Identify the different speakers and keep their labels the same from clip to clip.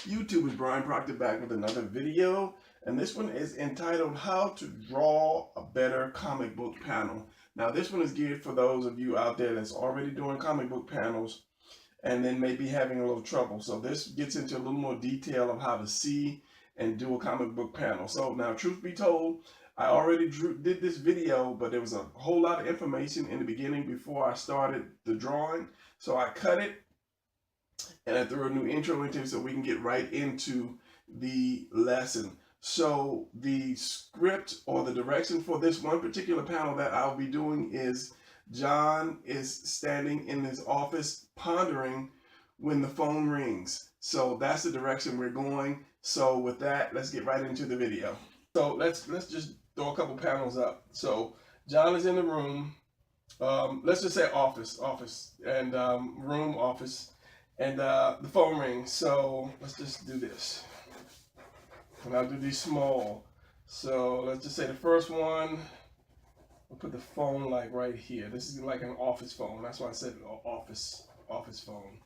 Speaker 1: YouTube, is Brian Proctor back with another video, and this one is entitled How to Draw a Better Comic Book Panel. Now this one is geared for those of you out there that's already doing comic book panels and then maybe having a little trouble. So this gets into a little more detail of how to see and do a comic book panel. So now, truth be told, I already did this video, but there was a whole lot of information in the beginning before I started the drawing. So I cut it and I threw a new intro into it so we can get right into the lesson. So the script or the direction for this one particular panel that I'll be doing is John is standing in his office pondering when the phone rings. So that's the direction we're going. So with that, let's get right into the video. So let's just throw a couple panels up. So John is in the room. Let's just say office, and room, office. And the phone rings, so let's just do this. And I'll do these small. So let's just say the first one, we'll put the phone like right here. This is like an office phone. That's why I said office phone.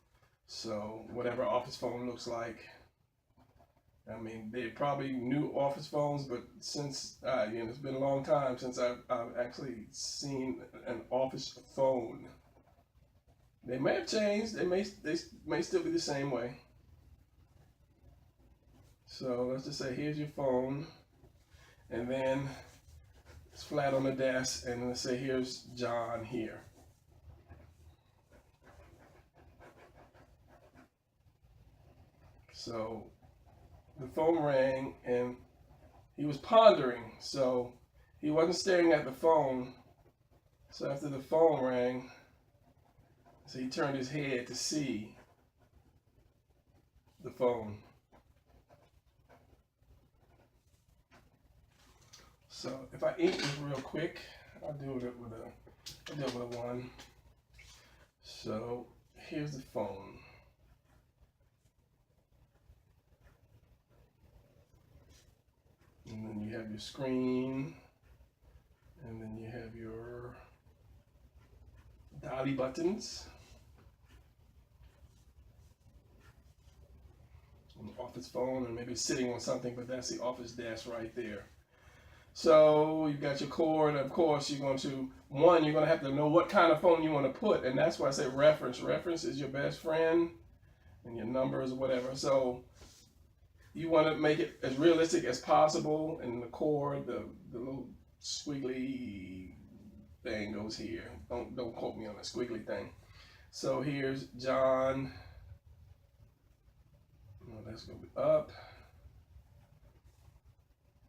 Speaker 1: So whatever office phone looks like. I mean, they're probably new office phones, but since it's been a long time since I've actually seen an office phone. They may have changed. They may still be the same way. So let's just say here's your phone, and then it's flat on the desk, and let's say here's John here. So the phone rang, and he was pondering. So he wasn't staring at the phone. So after the phone rang, so he turned his head to see the phone. So if I ink this real quick, I'll do it with a 1. So here's the phone. And then you have your screen, and then you have your dolly buttons. Office phone, and maybe sitting on something, but that's the office desk right there. So you've got your cord. Of course, you're going to have to know what kind of phone you want to put, and that's why I say reference. Reference is your best friend, and your numbers or whatever. So you want to make it as realistic as possible, and the cord, the little squiggly thing goes here. Don't quote me on the squiggly thing. So here's John. That's going to be up,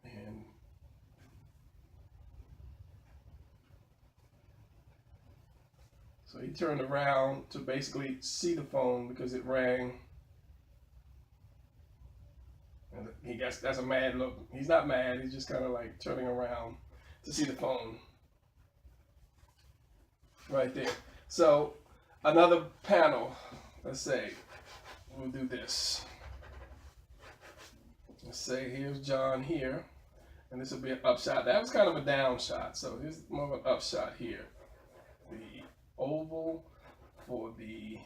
Speaker 1: and so he turned around to basically see the phone because it rang, and that's a mad look. He's not mad, he's just kind of like turning around to see the phone right there. So another panel, let's say we'll do this. Let's say here's John here, and this will be an up shot. That was kind of a down shot, so here's more of an up shot here. The oval for the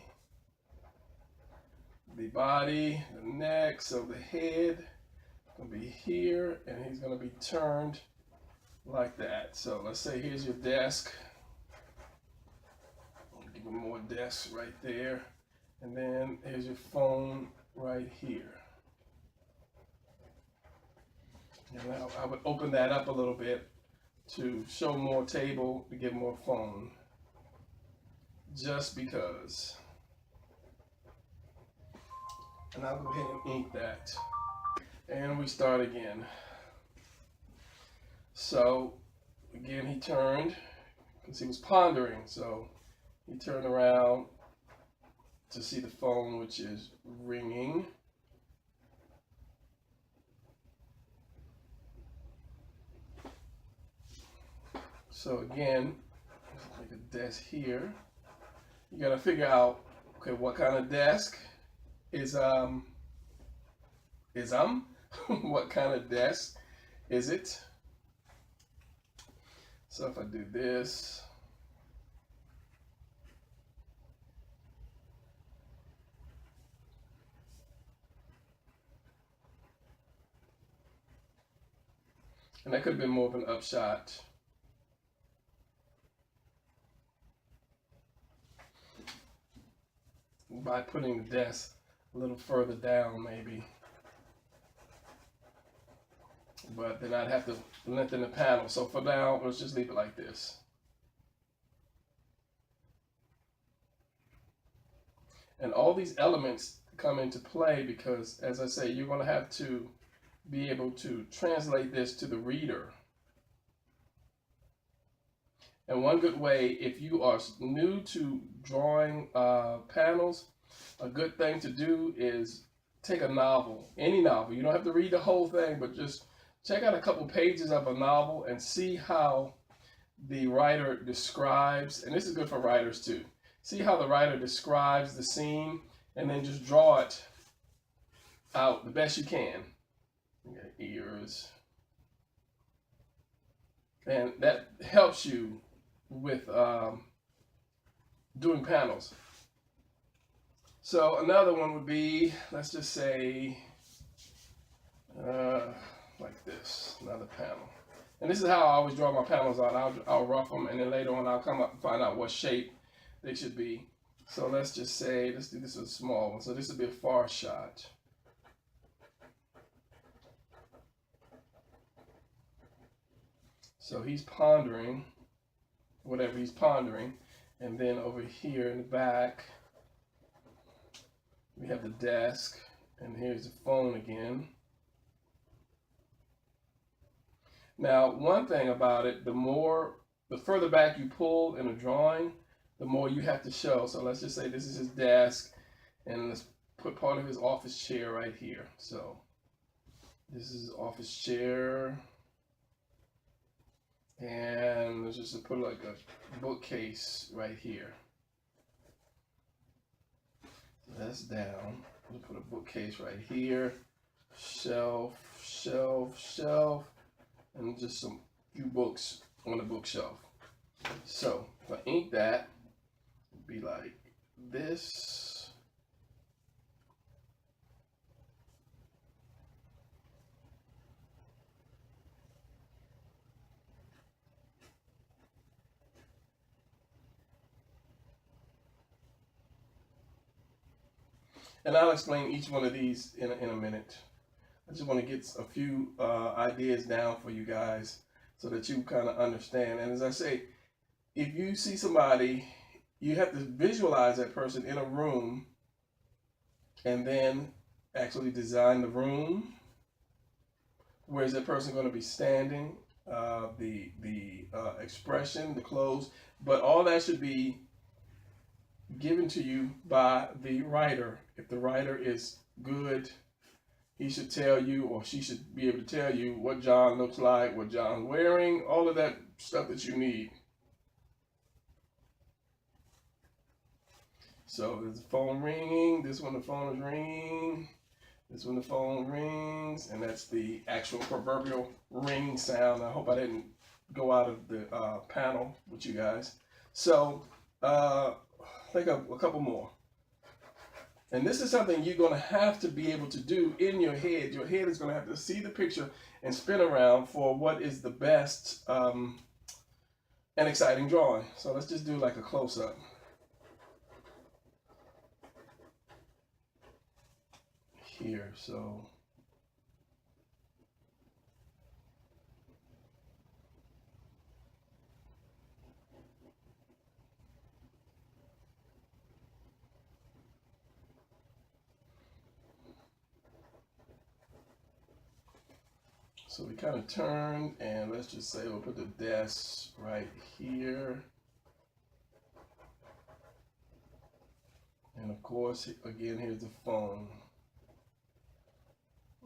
Speaker 1: body, the neck, so the head will be here, and he's going to be turned like that. So let's say here's your desk. I'll give him more desk right there, and then here's your phone right here. And I would open that up a little bit to show more table, to give more phone, just because. And I'll go ahead and ink that. And we start again. So again, he turned, because he was pondering. So he turned around to see the phone, which is ringing. So again, make a desk here. You gotta figure out, okay, what kind of desk is what kind of desk is it? So if I do this, And that could have been more of an upshot. By putting the desk a little further down maybe. But then I'd have to lengthen the panel. So for now, let's just leave it like this. And all these elements come into play because, as I say, you're going to have to be able to translate this to the reader. And one good way, if you are new to drawing panels, a good thing to do is take a novel, any novel. You don't have to read the whole thing, but just check out a couple pages of a novel and see how the writer describes, and this is good for writers too, see how the writer describes the scene, and then just draw it out the best you can. You got ears. And that helps you with doing panels. So another one would be, let's just say, like this, another panel. And this is how I always draw my panels out. I'll rough them, and then later on I'll come up and find out what shape they should be. So let's just say, let's do this as a small one. So this would be a far shot. So he's pondering whatever he's pondering. And then over here in the back, we have the desk, and here's the phone again. Now, one thing about it, the further back you pull in a drawing, the more you have to show. So let's just say this is his desk, and let's put part of his office chair right here. So this is his office chair, and let's just put like a bookcase right here. So that's down. We'll put a bookcase right here, shelf, shelf, shelf, and just some few books on the bookshelf. So if I ink that, it'd be like this. And I'll explain each one of these in a minute. I just want to get a few ideas down for you guys so that you kind of understand. And as I say, if you see somebody, you have to visualize that person in a room and then actually design the room. Where is that person going to be standing? The expression, the clothes, but all that should be given to you by the writer. If the writer is good, he should tell you, or she should be able to tell you what John looks like, what John's wearing, all of that stuff that you need. So there's the phone ringing. This one the phone is ringing. This one the phone rings, and that's the actual proverbial ring sound. I hope I didn't go out of the panel with you guys. So think of a couple more. And this is something you're going to have to be able to do in your head. Your head is going to have to see the picture and spin around for what is the best and exciting drawing. So let's just do like a close-up. Here, so we kind of turned, and let's just say we'll put the desk right here. And of course, again, here's the phone.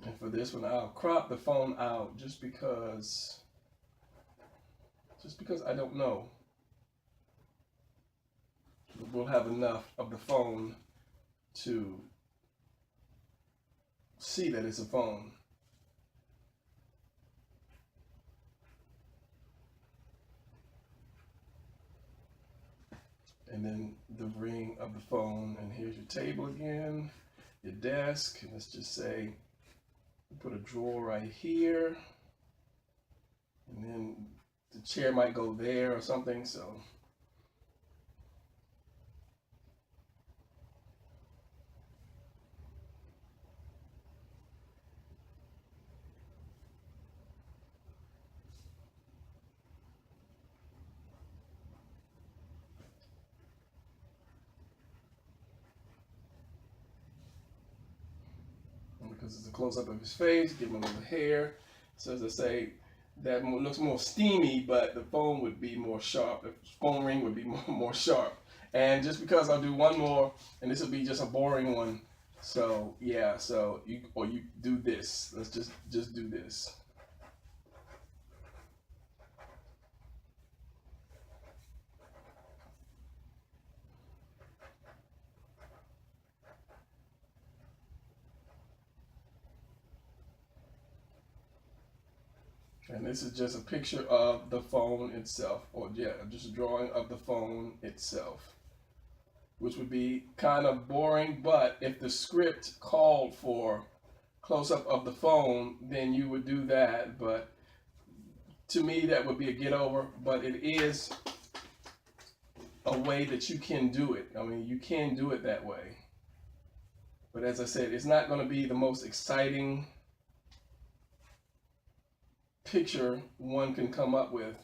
Speaker 1: And for this one, I'll crop the phone out just because I don't know. We'll have enough of the phone to see that it's a phone. And then the ring of the phone, and here's your table again, your desk. Let's just say put a drawer right here. And then the chair might go there or something, so. Because it's a close-up of his face, give him a little hair. So as I say, that looks more steamy, but the phone would be more sharp. The phone ring would be more sharp. And just because I'll do one more, and this will be just a boring one. So yeah, so you do this. Let's just do this. And this is just a picture of the phone itself, or yeah, just a drawing of the phone itself, which would be kind of boring, but if the script called for close-up of the phone, then you would do that. But to me, that would be a get over, but it is a way that you can do it. I mean, you can do it that way. But as I said, it's not going to be the most exciting picture one can come up with.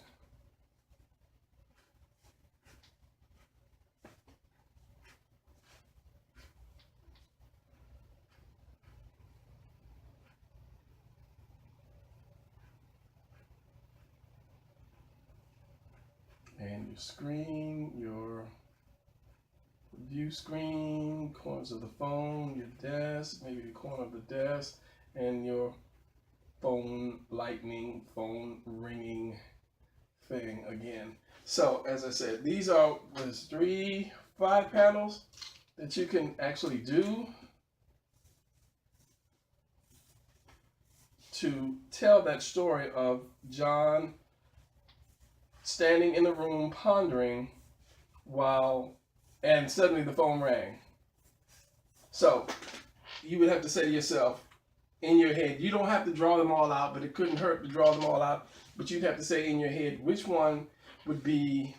Speaker 1: And your screen, your view screen, corners of the phone, your desk, maybe the corner of the desk, and your phone lightning, phone ringing thing again. So as I said, these are there's 5 panels that you can actually do to tell that story of John standing in the room pondering and suddenly the phone rang. So you would have to say to yourself in your head, you don't have to draw them all out, but it couldn't hurt to draw them all out. But you'd have to say in your head which one would be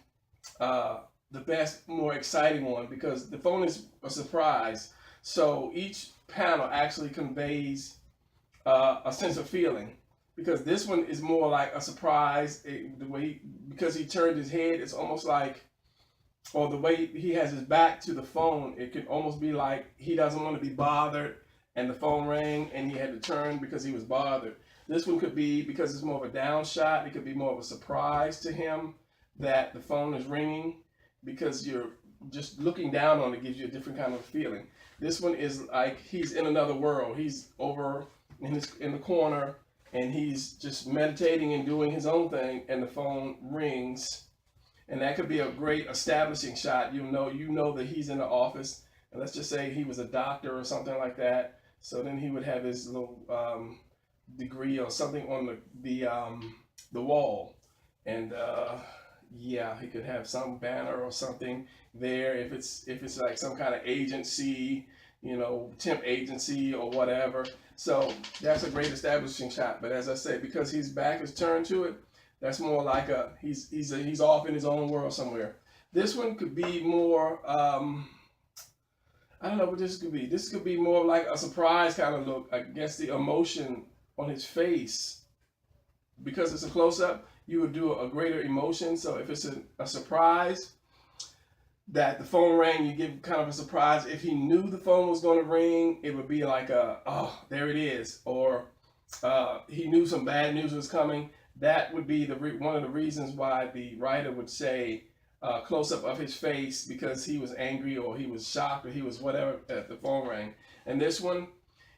Speaker 1: the best, more exciting one, because the phone is a surprise. So each panel actually conveys a sense of feeling. Because this one is more like a surprise, because he turned his head, it's almost like, or the way he has his back to the phone, it could almost be like he doesn't want to be bothered, and the phone rang, and he had to turn because he was bothered. This one could be, because it's more of a down shot, it could be more of a surprise to him that the phone is ringing, because you're just looking down on it gives you a different kind of feeling. This one is like he's in another world. He's over in the corner, and he's just meditating and doing his own thing, and the phone rings. And that could be a great establishing shot. You know that he's in the office, and let's just say he was a doctor or something like that. So then he would have his little degree or something on the wall, and yeah, he could have some banner or something there. If it's like some kind of agency, temp agency or whatever. So that's a great establishing shot. But as I said, because his back is turned to it, that's more like he's off in his own world somewhere. This one could be more, I don't know what this could be. This could be more like a surprise kind of look. I guess the emotion on his face, because it's a close-up, you would do a greater emotion. So if it's a surprise, that the phone rang, you give kind of a surprise. If he knew the phone was going to ring, it would be like oh, there it is. Or he knew some bad news was coming. That would be one of the reasons why the writer would say close-up of his face, because he was angry or he was shocked or he was whatever that the phone rang. And this one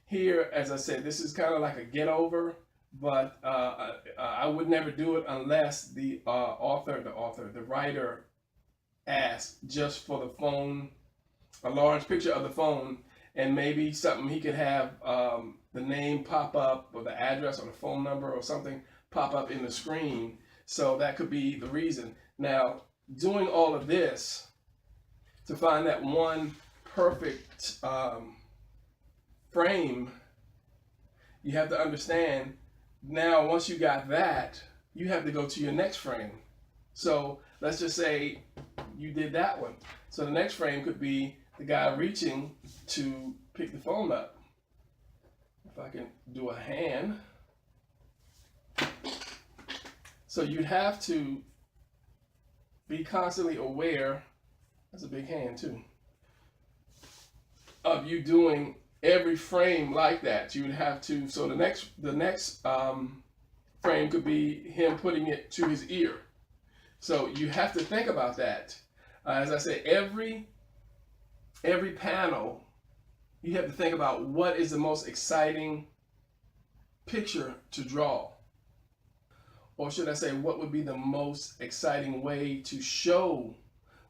Speaker 1: here, as I said, this is kind of like a get-over, but I would never do it unless the writer asked just for the phone, a large picture of the phone, and maybe something he could have the name pop up, or the address or the phone number or something pop up in the screen. So that could be the reason. Now, doing all of this to find that one perfect frame, you have to understand, now once you got that, you have to go to your next frame. So let's just say you did that one. So the next frame could be the guy reaching to pick the phone up. If I can do a hand. So you'd have to be constantly aware, that's a big hand too, of you doing every frame like that. You would have to, so the next frame could be him putting it to his ear. So you have to think about that. As I say, every panel, you have to think about what is the most exciting picture to draw. Or should I say, what would be the most exciting way to show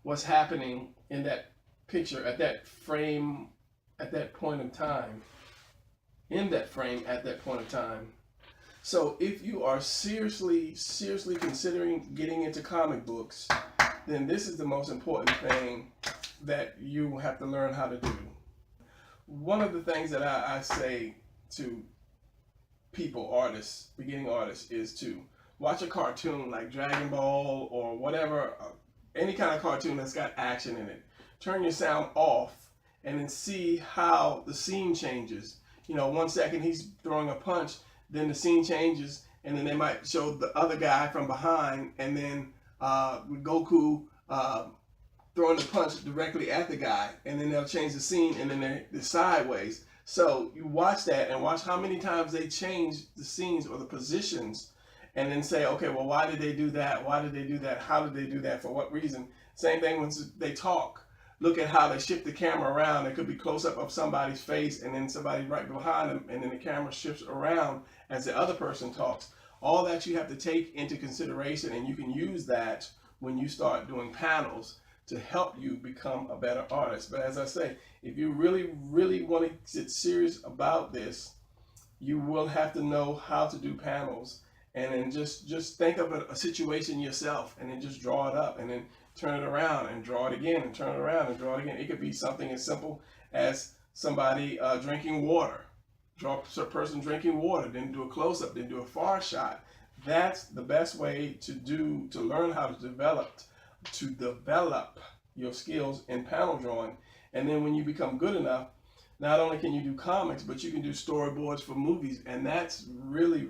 Speaker 1: what's happening in that picture at that frame, at that point in time, in that frame at that point in time. So if you are seriously considering getting into comic books, then this is the most important thing that you have to learn how to do. One of the things that I say to people, artists, beginning artists, is to watch a cartoon like Dragon Ball or whatever, any kind of cartoon that's got action in it. Turn your sound off and then see how the scene changes. You know, 1 second he's throwing a punch, then the scene changes, and then they might show the other guy from behind, and then with Goku throwing the punch directly at the guy, and then they'll change the scene, and then they're sideways. So you watch that and watch how many times they change the scenes or the positions, and then say, okay, well, why did they do that? Why did they do that? How did they do that? For what reason? Same thing when they talk. Look at how they shift the camera around. It could be close up of somebody's face and then somebody right behind them, and then the camera shifts around as the other person talks. All that you have to take into consideration, and you can use that when you start doing panels to help you become a better artist. But as I say, if you really want to get serious about this, you will have to know how to do panels, and then just think of a situation yourself, and then just draw it up, and then turn it around and draw it again, and turn it around and draw it again. It could be something as simple as somebody drinking water. Draw a person drinking water, then do a close-up, then do a far shot. That's the best way to learn how to develop your skills in panel drawing. And then when you become good enough, not only can you do comics, but you can do storyboards for movies, and that's really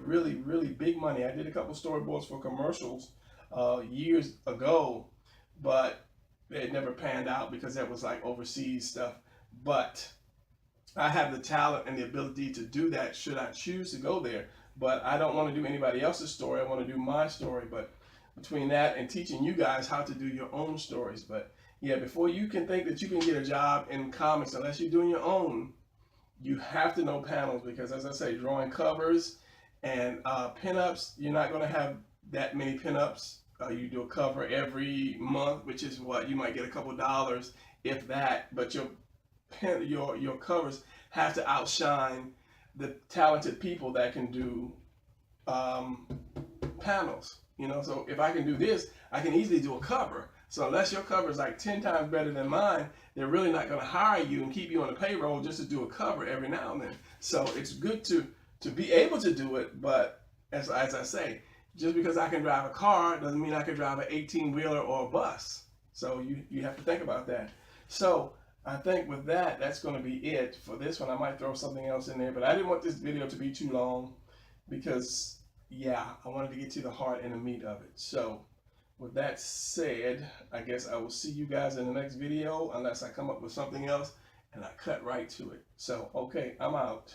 Speaker 1: big money. I did a couple storyboards for commercials years ago, but it never panned out because that was like overseas stuff. But I have the talent and the ability to do that should I choose to go there. But I don't want to do anybody else's story. I want to do my story. But between that and teaching you guys how to do your own stories. But yeah, before you can think that you can get a job in comics, unless you're doing your own, you have to know panels, because as I say, drawing covers and pinups, you're not going to have that many pinups. You do a cover every month, which is what you might get a couple dollars, if that. But your covers have to outshine the talented people that can do panels. You know, so if I can do this, I can easily do a cover. So unless your cover is like 10 times better than mine, they're really not going to hire you and keep you on the payroll just to do a cover every now and then. So it's good to be able to do it, but as I say, just because I can drive a car doesn't mean I can drive an 18-wheeler or a bus. So you have to think about that. So I think with that, that's going to be it for this one. I might throw something else in there, but I didn't want this video to be too long because, yeah, I wanted to get to the heart and the meat of it. So with that said, I guess I will see you guys in the next video, unless I come up with something else and I cut right to it. So, okay, I'm out.